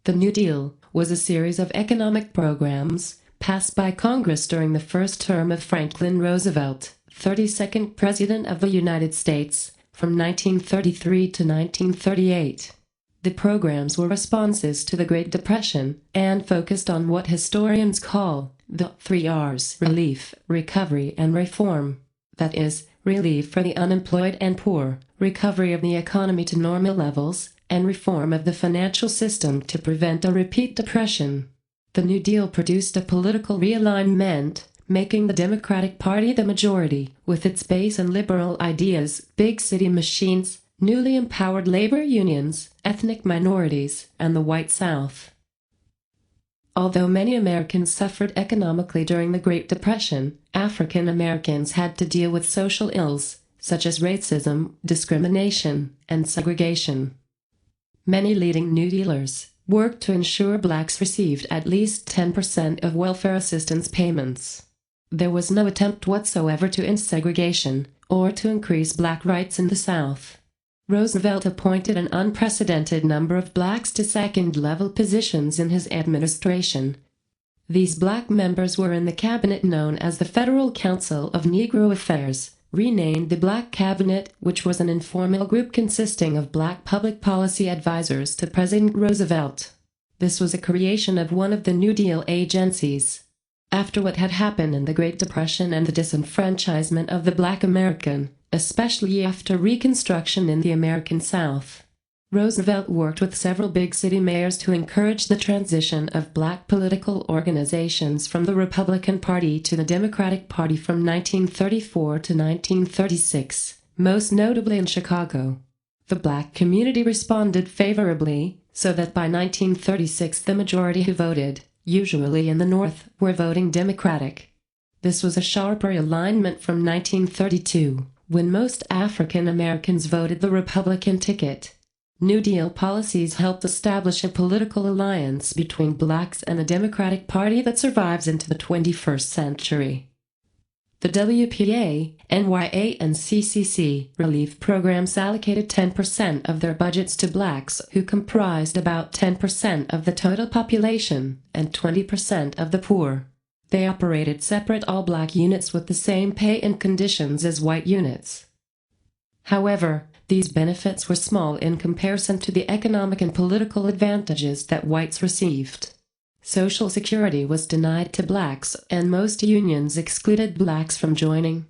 The New Deal was a series of economic programs passed by Congress during the first term of Franklin Roosevelt, 32nd President of the United States, from 1933 to 1938. The programs were responses to the Great Depression and focused on what historians call the 3 R's: relief, recovery, and reform. That is, relief for the unemployed and poor, recovery of the economy to normal levels, and reform of the financial system to prevent a repeat depression. The New Deal produced a political realignment, making the Democratic Party the majority, with its base and liberal ideas, big city machines, newly empowered labor unions, ethnic minorities, and the white South. Although many Americans suffered economically during the Great Depression, African Americans had to deal with social ills, such as racism, discrimination, and segregation. Many leading New Dealers worked to ensure blacks received at least 10% of welfare assistance payments. There was no attempt whatsoever to end segregation or to increase black rights in the South. Roosevelt appointed an unprecedented number of blacks to second-level positions in his administration. These black members were in the cabinet known as the Federal Council of Negro Affairs, renamed the Black Cabinet, which was an informal group consisting of black public policy advisors to President Roosevelt. This was a creation of one of the New Deal agencies. After what had happened in the Great Depression and the disenfranchisement of the black American, especially after Reconstruction in the American South, Roosevelt worked with several big city mayors to encourage the transition of black political organizations from the Republican Party to the Democratic Party from 1934 to 1936, most notably in Chicago. The black community responded favorably, so that by 1936 the majority who voted, usually in the North, were voting Democratic. This was a sharp realignment from 1932, when most African Americans voted the Republican ticket. New Deal policies helped establish a political alliance between blacks and a Democratic Party that survives into the 21st century. The WPA, NYA, and CCC relief programs allocated 10% of their budgets to blacks, who comprised about 10% of the total population and 20% of the poor. They operated separate all-black units with the same pay and conditions as white units. However, these benefits were small in comparison to the economic and political advantages that whites received. Social Security was denied to blacks, and most unions excluded blacks from joining.